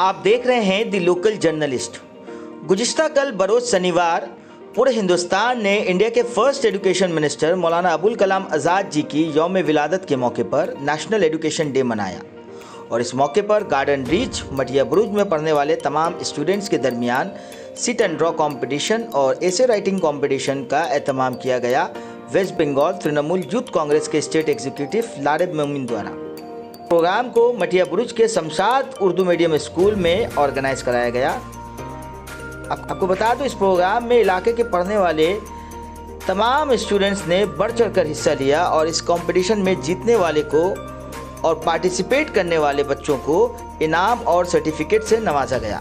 आप देख रहे हैं द लोकल जर्नलिस्ट। गुज़िश्ता कल बरोज शनिवार पूरे हिंदुस्तान ने इंडिया के first education minister Maulana Abul Kalam Azad ji की यौम विलादत के मौके पर नेशनल एजुकेशन डे मनाया और इस मौके पर गार्डन रीच मटिया बुरुज में पढ़ने वाले तमाम स्टूडेंट्स के दरमियान सिट एंड ड्रॉ कंपटीशन और एसे राइटिंग कंपटीशन का एहतमाम किया गया वेस्ट बंगाल तृणमूल यूथ कांग्रेस के स्टेट एग्जीक्यूटिव लारेब मोमिन द्वारा। प्रोग्राम को मटिया बुरुज के शमशाद उर्दू मीडियम स्कूल में ऑर्गेनाइज कराया गया। आपको बता दूं, इस प्रोग्राम में इलाके के पढ़ने वाले तमाम स्टूडेंट्स ने बढ़ चढ़कर हिस्सा लिया और इस कंपटीशन में जीतने वाले को और पार्टिसिपेट करने वाले बच्चों को इनाम और सर्टिफिकेट से नवाजा गया।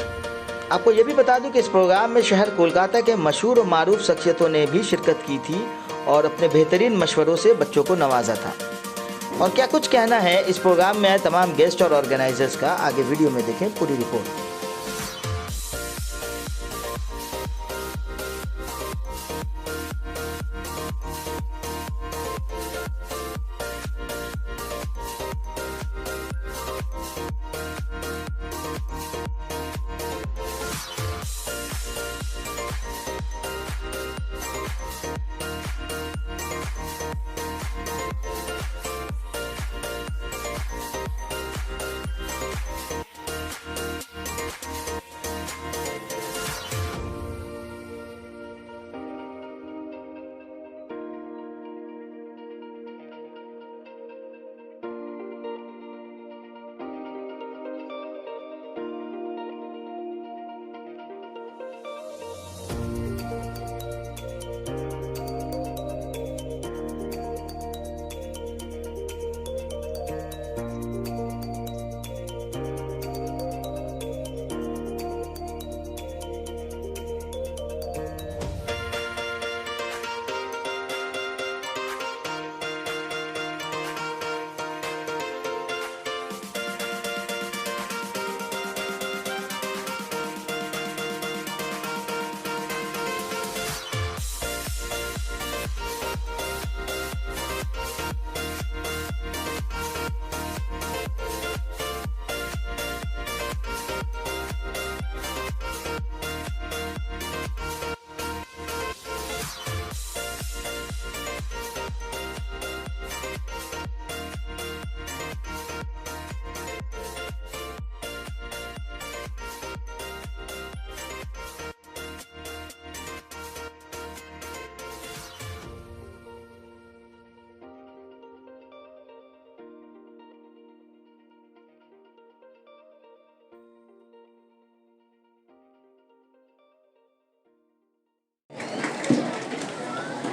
आपको ये भी बता दूं कि इस प्रोग्राम में शहर कोलकाता के मशहूर और मारूफ शख्सियतों ने भी शिरकत की थी और अपने बेहतरीन मशवरों से बच्चों को नवाजा था। और क्या कुछ कहना है इस प्रोग्राम में आए तमाम गेस्ट और ऑर्गेनाइजर्स का, आगे वीडियो में देखें पूरी रिपोर्ट।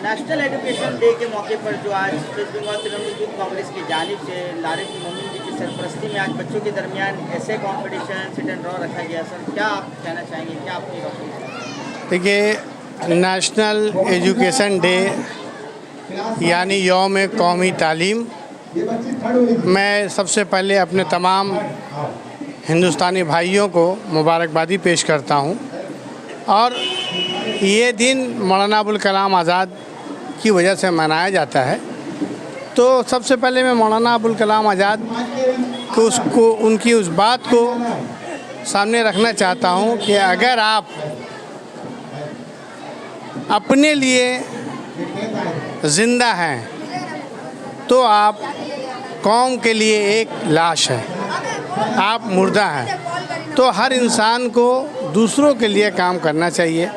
नेशनल एजुकेशन डे के मौके पर जो आज वेस्ट बंगाल तृणमूल यूथ कांग्रेस की जानिब से लारेब मोमिन जी की सरपरस्ती में आज बच्चों के दरमियान ऐसे कंपटीशन सिट एंड ड्रॉ रखा गया। सर, क्या आप कहना चाहेंगे, क्या आपकी बात? देखिए, नेशनल एजुकेशन डे यानी यौम कौमी तालीम, मैं सबसे पहले अपने तमाम हिंदुस्तानी भाइयों को मुबारकबादी पेश करता हूँ। और ये दिन मौलाना अबुल कलाम आज़ाद की वजह से मनाया जाता है। तो सबसे पहले मैं मौलाना अबुल कलाम आज़ाद को उनकी उस बात को सामने रखना चाहता हूँ कि अगर आप अपने लिए ज़िंदा हैं तो आप कौम के लिए एक लाश हैं, आप मुर्दा हैं। तो हर इंसान को दूसरों के लिए काम करना चाहिए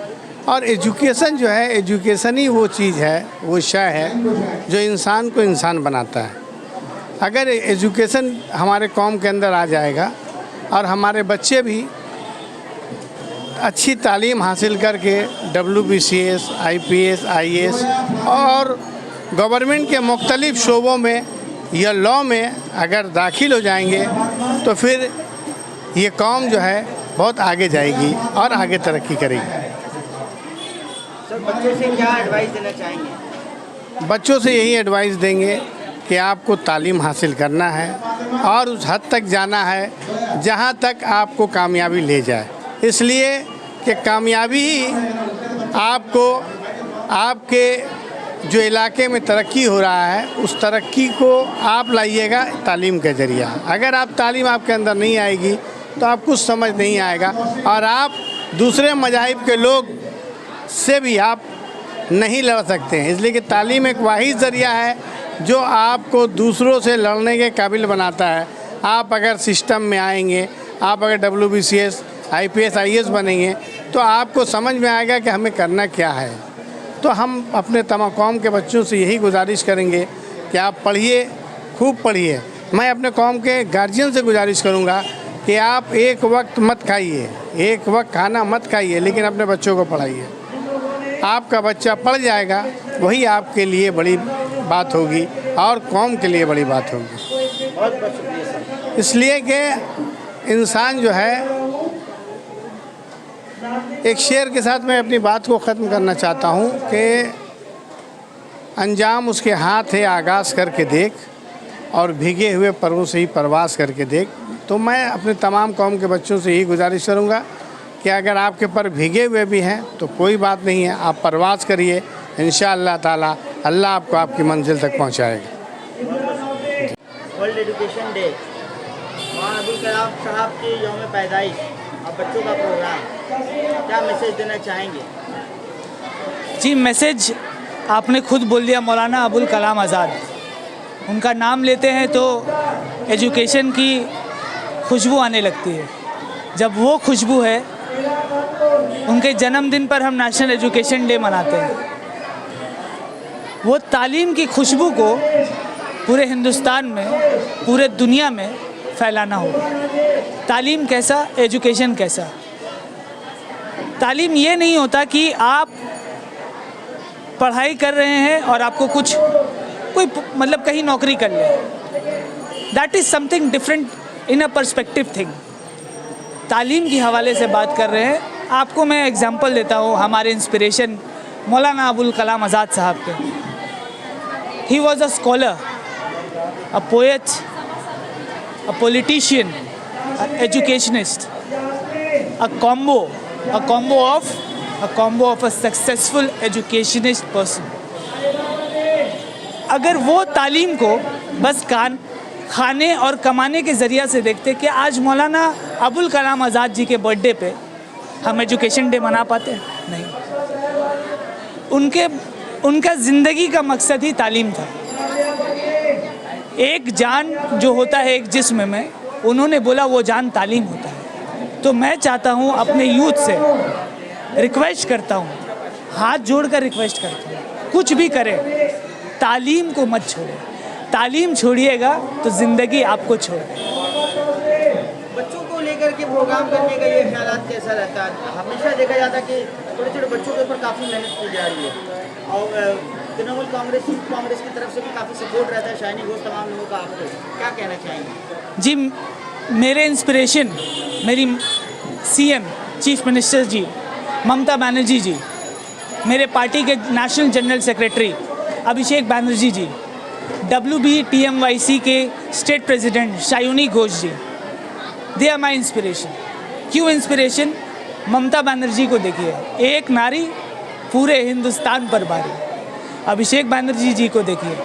और एजुकेशन जो है, एजुकेशन ही वो चीज़ है, वो शय है जो इंसान को इंसान बनाता है। अगर एजुकेशन हमारे कौम के अंदर आ जाएगा और हमारे बच्चे भी अच्छी तालीम हासिल करके WBCS, IPS, IAS और गवर्नमेंट के मुख्तलिफ शोबों में या लॉ में अगर दाखिल हो जाएंगे तो फिर ये कौम जो है बहुत आगे जाएगी और आगे तरक्की करेगी। सर, बच्चों से क्या एडवाइस देना चाहेंगे? बच्चों से यही एडवाइस देंगे कि आपको तालीम हासिल करना है और उस हद तक जाना है जहाँ तक आपको कामयाबी ले जाए, इसलिए कि कामयाबी ही आपको आपके जो इलाके में तरक्की हो रहा है उस तरक्की को आप लाइएगा तालीम के ज़रिए। अगर आप तालीम आपके अंदर नहीं आएगी तो आप कुछ समझ नहीं आएगा और आप दूसरे मज़ाहिब के लोग से भी आप नहीं लड़ सकते हैं। इसलिए कि तालीम एक वाहिद ज़रिया है जो आपको दूसरों से लड़ने के काबिल बनाता है। आप अगर सिस्टम में आएंगे, आप अगर WBCS IPS IAS बनेंगे तो आपको समझ में आएगा कि हमें करना क्या है। तो हम अपने तमाम कौम के बच्चों से यही गुजारिश करेंगे कि आप पढ़िए, खूब पढ़िए। मैं अपने कौम के गार्जियन से गुजारिश करूँगा कि आप एक वक्त मत खाइए, एक वक्त खाना मत खाइए, लेकिन अपने बच्चों को पढ़ाइए। आपका बच्चा पढ़ जाएगा, वही आपके लिए बड़ी बात होगी और कौम के लिए बड़ी बात होगी। बहुत बहुत शुक्रिया सर। इसलिए कि इंसान जो है, एक शेर के साथ मैं अपनी बात को ख़त्म करना चाहता हूँ कि अंजाम उसके हाथ है, आगाज़ करके देख और भीगे हुए परों से ही परवास करके देख। तो मैं अपने तमाम कौम के बच्चों से यही गुजारिश करूँगा कि अगर आपके पर भीगे हुए भी हैं तो कोई बात नहीं है, आप परवास करिए, इंशाअल्लाह ताला अल्लाह आपको आपकी मंजिल तक पहुँचाएगा। World education day, Maulana Abul Kalam साहब की यौम पैदाइश और बच्चों का प्रोग्राम, क्या मैसेज देना चाहेंगे? जी, मैसेज आपने खुद बोल दिया, मौलाना अबुल कलाम आज़ाद। उनका नाम लेते हैं तो एजुकेशन की खुशबू आने लगती है। जब वो खुशबू है, उनके जन्मदिन पर हम नेशनल एजुकेशन डे मनाते हैं। वो तालीम की खुशबू को पूरे हिंदुस्तान में, पूरे दुनिया में फैलाना होगा। तालीम कैसा, एजुकेशन कैसा। तालीम ये नहीं होता कि आप पढ़ाई कर रहे हैं और आपको कोई मतलब कहीं नौकरी कर ले। That is something different in a perspective thing. तालीम के हवाले से बात कर रहे हैं। आपको मैं एग्जांपल देता हूँ हमारे इंस्पिरेशन मौलाना अबुल कलाम आज़ाद साहब के। He was a scholar, a poet, a politician, a educationist, a combo of a successful educationist person। अगर वो तालीम को बस खाने और कमाने के ज़रिया से देखते कि आज मौलाना अबुल कलाम आज़ाद जी के बर्थडे पे हम एजुकेशन डे मना पाते हैं? नहीं। उनका ज़िंदगी का मकसद ही तालीम था। एक जान जो होता है एक जिस्म में, उन्होंने बोला वो जान तालीम होता है। तो मैं चाहता हूँ, अपने यूथ से रिक्वेस्ट करता हूँ, हाथ जोड़कर रिक्वेस्ट करता हूँ, कुछ भी करें, तालीम को मत छोड़ें। तालीम छोड़िएगा तो ज़िंदगी आपको छोड़ेगी। बच्चों को लेकर के प्रोग्राम करने का ये ख्यालात कैसा रहता है? हमेशा देखा जाता है कि छोटे छोटे बच्चों के ऊपर काफ़ी मेहनत की जा रही है और तृणमूल कांग्रेस की तरफ से भी काफ़ी सपोर्ट रहता है, शाइनी घोष तमाम लोगों का। आपको क्या कहना चाहेंगे? जी, मेरे इंस्पिरेशन मेरी CM chief minister ji Mamata Banerjee ji, मेरे पार्टी के national general secretary Abhishek Banerjee ji, WBTMYC के state president Saayoni Ghosh ji, they are my inspiration. क्यों इंस्पिरेशन? ममता बनर्जी को देखिए, एक नारी पूरे हिंदुस्तान पर भारी। अभिषेक बनर्जी जी को देखिए,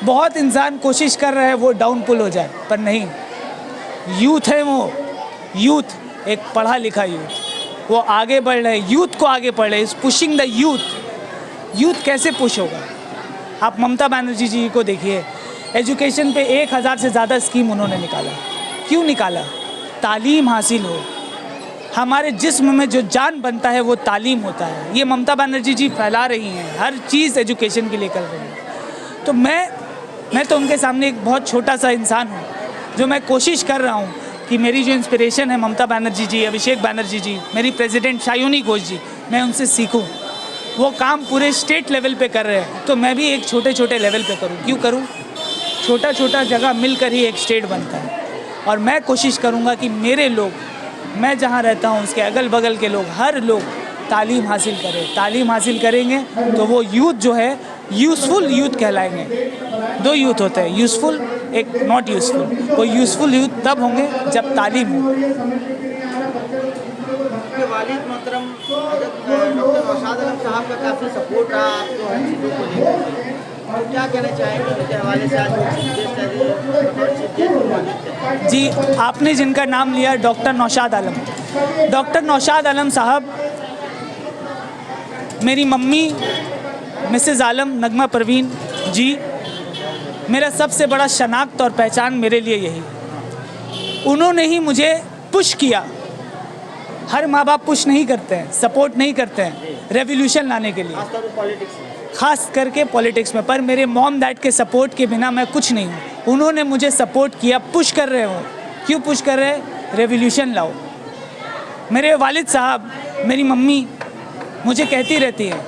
बहुत इंसान कोशिश कर रहे हैं वो डाउन पुल हो जाए, पर नहीं। यूथ है वो, यूथ एक पढ़ा लिखा यूथ, वो आगे बढ़ रहे हैं, यूथ को आगे बढ़ रहे हैं, is pushing the youth. Youth कैसे पुश होगा? आप ममता बनर्जी जी को देखिए, एजुकेशन पे 1000 से ज़्यादा स्कीम उन्होंने निकाला। क्यों निकाला? तालीम हासिल हो। हमारे जिस्म में जो जान बनता है वो तालीम होता है। ये ममता बनर्जी जी फैला रही हैं, हर चीज़ एजुकेशन के लिए कर रही हैं। तो मैं तो उनके सामने एक बहुत छोटा सा इंसान हूँ, जो मैं कोशिश कर रहा हूँ कि मेरी जो इंस्पिरेशन है ममता बनर्जी जी, अभिषेक बनर्जी जी, मेरी प्रेसिडेंट शाइनी घोष जी, मैं उनसे सीखूं। वो काम पूरे स्टेट लेवल पे कर रहे हैं, तो मैं भी एक छोटे लेवल पे करूं। क्यों करूं? छोटा जगह मिलकर ही एक स्टेट बनता है। और मैं कोशिश करूंगा कि मेरे लोग, मैं जहां रहता हूं उसके अगल बगल के लोग, हर लोग तालीम हासिल करें। तालीम हासिल करेंगे तो वो यूथ जो है यूज़फुल यूथ कहलाएंगे। 2 यूथ होते हैं, यूज़फुल, एक नॉट यूज़फुल। वो यूज़फुल यूथ तब होंगे जब तालीम हो। वालिद मोहतरम डॉक्टर नौशाद आलम साहब का काफ़ी सपोर्ट रहा आपको हर चीज़ों को लेकर, तो क्या कहना चाहेंगे उनके हवाले से? आज जी, आपने जिनका नाम लिया डॉक्टर नौशाद आलम साहब, मेरी मम्मी मिसेज़ आलम नगमा परवीन जी, मेरा सबसे बड़ा शनाख्त और पहचान मेरे लिए यही, उन्होंने ही मुझे पुश किया। हर माँ बाप पुश नहीं करते हैं, सपोर्ट नहीं करते हैं रेवोल्यूशन लाने के लिए, ख़ास करके पॉलिटिक्स में, पर मेरे मॉम डैड के सपोर्ट के बिना मैं कुछ नहीं हूँ। उन्होंने मुझे सपोर्ट किया, पुश कर रहे हो। क्यों पुश कर रहे हैं? रेवोल्यूशन लाओ। मेरे वालिद साहब, मेरी मम्मी मुझे कहती रहती है,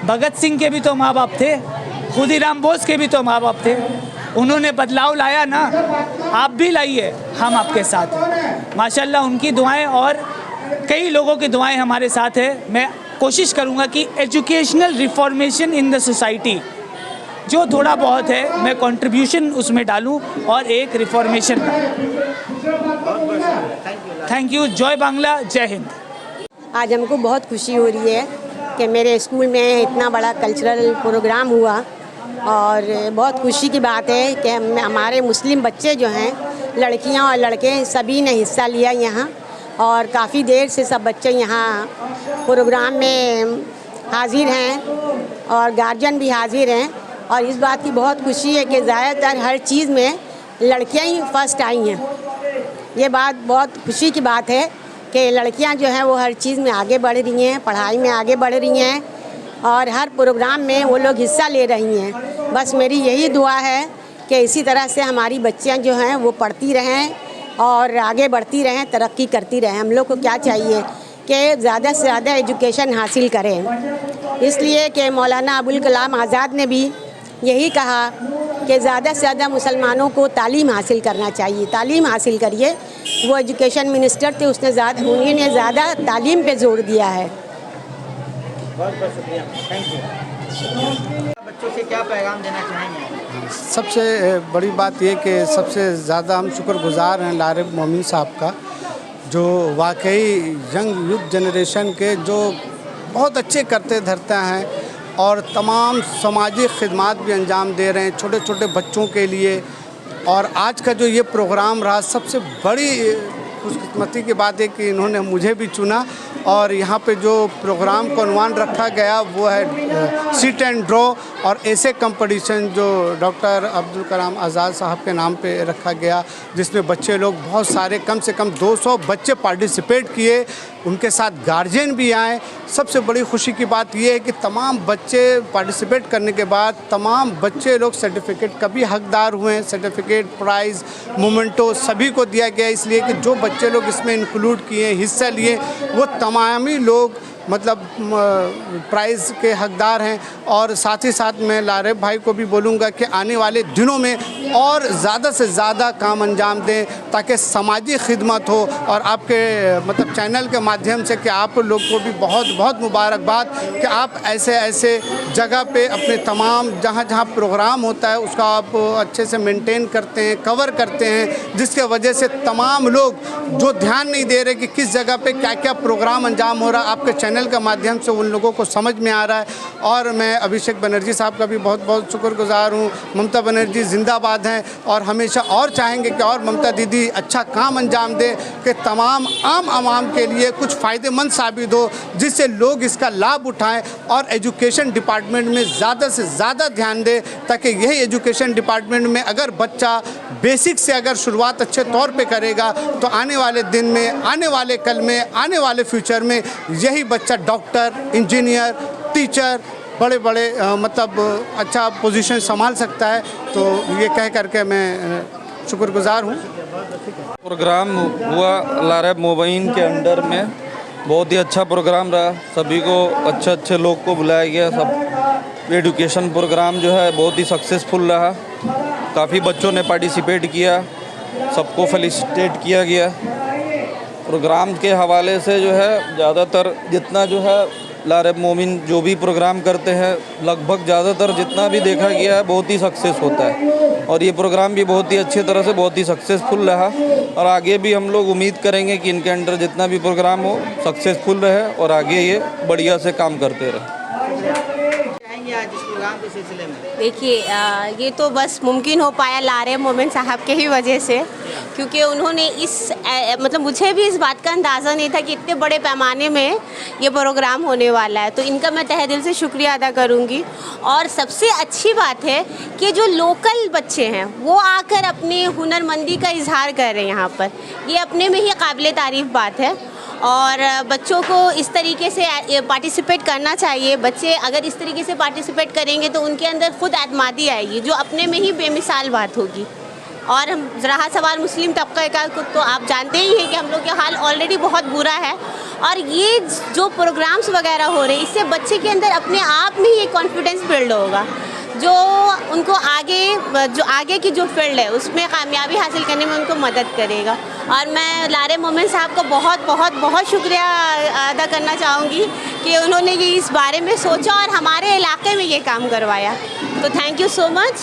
भगत सिंह के भी तो माँ बाप थे, खुदीराम बोस के भी तो माँ बाप थे, उन्होंने बदलाव लाया ना, आप भी लाइए, हम आपके साथ हैं। माशाल्लाह उनकी दुआएं और कई लोगों की दुआएं हमारे साथ है। मैं कोशिश करूंगा कि educational reformation in the society जो थोड़ा बहुत है, मैं कंट्रीब्यूशन उसमें डालूं और एक रिफॉर्मेशन। Thank you. जय बांग्ला, जय हिंद। आज हमको बहुत खुशी हो रही है कि मेरे स्कूल में इतना बड़ा कल्चरल प्रोग्राम हुआ और बहुत खुशी की बात है कि हमारे मुस्लिम बच्चे जो हैं, लड़कियां और लड़के सभी ने हिस्सा लिया यहाँ, और काफ़ी देर से सब बच्चे यहाँ प्रोग्राम में हाजिर हैं और गार्जियन भी हाजिर हैं। और इस बात की बहुत खुशी है कि ज़्यादातर हर चीज़ में लड़कियां ही फर्स्ट आई हैं। ये बात बहुत खुशी की बात है कि लड़कियां जो हैं वो हर चीज़ में आगे बढ़ रही हैं, पढ़ाई में आगे बढ़ रही हैं और हर प्रोग्राम में वो लोग हिस्सा ले रही हैं। बस मेरी यही दुआ है कि इसी तरह से हमारी बच्चियां जो हैं वो पढ़ती रहें और आगे बढ़ती रहें, तरक्की करती रहें। हम लोग को क्या चाहिए कि ज़्यादा से ज़्यादा एजुकेशन हासिल करें, इसलिए कि मौलाना अबुल कलाम आज़ाद ने भी यही कहा कि ज़्यादा से ज़्यादा मुसलमानों को तालीम हासिल करना चाहिए। तालीम हासिल करिए। वो एजुकेशन मिनिस्टर थे, उन्होंने ज़्यादा तालीम पे जोर दिया है। बहुत बहुत शुक्रिया, थैंक यू। बच्चों से क्या पैगाम देना चाहेंगे? सबसे बड़ी बात ये कि सबसे ज़्यादा हम शुक्रगुज़ार हैं लारिब मोमिन साहब का, जो वाकई यंग यूथ जनरेशन के जो बहुत अच्छे करते धरते हैं और तमाम समाजी खिदमात भी अंजाम दे रहे हैं छोटे छोटे बच्चों के लिए। और आज का जो ये प्रोग्राम रहा, सबसे बड़ी खुशकिस्मती की बात है कि इन्होंने मुझे भी चुना और यहाँ पे जो प्रोग्राम का उन्वान रखा गया वो है सिट एंड ड्रॉ और ऐसे कंपटीशन जो डॉक्टर अब्दुल कलाम आज़ाद साहब के नाम पे रखा गया, जिसमें बच्चे लोग बहुत सारे, कम से कम 200 बच्चे पार्टिसिपेट किए, उनके साथ गार्जियन भी आए। सबसे बड़ी खुशी की बात यह है कि तमाम बच्चे पार्टिसिपेट करने के बाद तमाम बच्चे लोग सर्टिफिकेट का भी हकदार हुए हैं। सर्टिफिकेट, प्राइज़, मोमेंटो सभी को दिया गया, इसलिए कि जो बच्चे लोग इसमें इंक्लूड किए, हिस्सा लिए, वो तमामी लोग मतलब प्राइज़ के हकदार हैं। और साथ ही साथ मैं लारिब भाई को भी बोलूँगा कि आने वाले दिनों में और ज़्यादा से ज़्यादा काम अंजाम दें ताकि समाजी खिदमत हो। और आपके मतलब चैनल के माध्यम से कि आप लोग को भी बहुत बहुत मुबारकबाद कि आप ऐसे ऐसे जगह पे अपने तमाम जहाँ जहाँ प्रोग्राम होता है उसका आप अच्छे से मेंटेन करते हैं, कवर करते हैं, जिसके वजह से तमाम लोग जो ध्यान नहीं दे रहे कि किस जगह पे क्या क्या प्रोग्राम अंजाम हो रहा, आपके चैनल के माध्यम से उन लोगों को समझ में आ रहा है। और मैं अभिषेक बनर्जी साहब का भी बहुत बहुत शुक्रगुजार हूँ। ममता बनर्जी जिंदाबाद हैं और हमेशा और चाहेंगे कि और ममता दीदी अच्छा काम अंजाम दे कि तमाम आम आवाम के लिए कुछ फ़ायदेमंद साबित हो, जिससे लोग इसका लाभ उठाएं और एजुकेशन डिपार्टमेंट में ज़्यादा से ज़्यादा ध्यान दें, ताकि यही एजुकेशन डिपार्टमेंट में अगर बच्चा बेसिक से अगर शुरुआत अच्छे तौर पे करेगा तो आने वाले दिन में, आने वाले कल में, आने वाले फ्यूचर में यही बच्चा डॉक्टर, इंजीनियर, टीचर, बड़े बड़े मतलब अच्छा पोजीशन संभाल सकता है। तो ये कह करके मैं शुक्रगुजार हूँ। प्रोग्राम हुआ लारिब मोबाइन के अंडर में, बहुत ही अच्छा प्रोग्राम रहा। सभी को अच्छे अच्छे लोग को बुलाया गया। सब एजुकेशन प्रोग्राम जो है बहुत ही सक्सेसफुल रहा। काफ़ी बच्चों ने पार्टिसिपेट किया, सबको फेलिसिटेट किया गया। प्रोग्राम के हवाले से जो है ज़्यादातर जितना जो है लारेब मोमिन जो भी प्रोग्राम करते हैं लगभग ज़्यादातर जितना भी देखा गया है बहुत ही सक्सेस होता है और ये प्रोग्राम भी बहुत ही अच्छी तरह से बहुत ही सक्सेसफुल रहा और आगे भी हम लोग उम्मीद करेंगे कि इनके अंडर जितना भी प्रोग्राम हो सक्सेसफुल रहे और आगे ये बढ़िया से काम करते रहे। आज इस प्रोग्राम के सिलसिले में देखिए ये तो बस मुमकिन हो पाया लारेब मोमिन साहब के ही वजह से, क्योंकि उन्होंने मतलब मुझे भी इस बात का अंदाज़ा नहीं था कि इतने बड़े पैमाने में ये प्रोग्राम होने वाला है, तो इनका मैं तहे दिल से शुक्रिया अदा करूँगी। और सबसे अच्छी बात है कि जो लोकल बच्चे हैं वो आकर अपनी हुनरमंदी का इजहार कर रहे हैं यहाँ पर, ये अपने में ही काबिल तारीफ़ बात है और बच्चों को इस तरीके से पार्टिसिपेट करना चाहिए। बच्चे अगर इस तरीके से पार्टिसिपेट करेंगे तो उनके अंदर खुद एतमादी आएगी, जो अपने में ही बेमिसाल बात होगी। और रहा सवाल मुस्लिम तबके का, तो आप जानते ही हैं कि हम लोग का हाल ऑलरेडी बहुत बुरा है और ये जो प्रोग्राम्स वगैरह हो रहे हैं इससे बच्चे के अंदर अपने आप में ही एक कॉन्फिडेंस बिल्ड होगा, जो उनको आगे की जो फील्ड है उसमें कामयाबी हासिल करने में उनको मदद करेगा। और मैं लारेब मोमिन साहब को बहुत बहुत बहुत शुक्रिया अदा करना चाहूँगी कि उन्होंने ये इस बारे में सोचा और हमारे इलाके में ये काम करवाया, तो थैंक यू सो मच।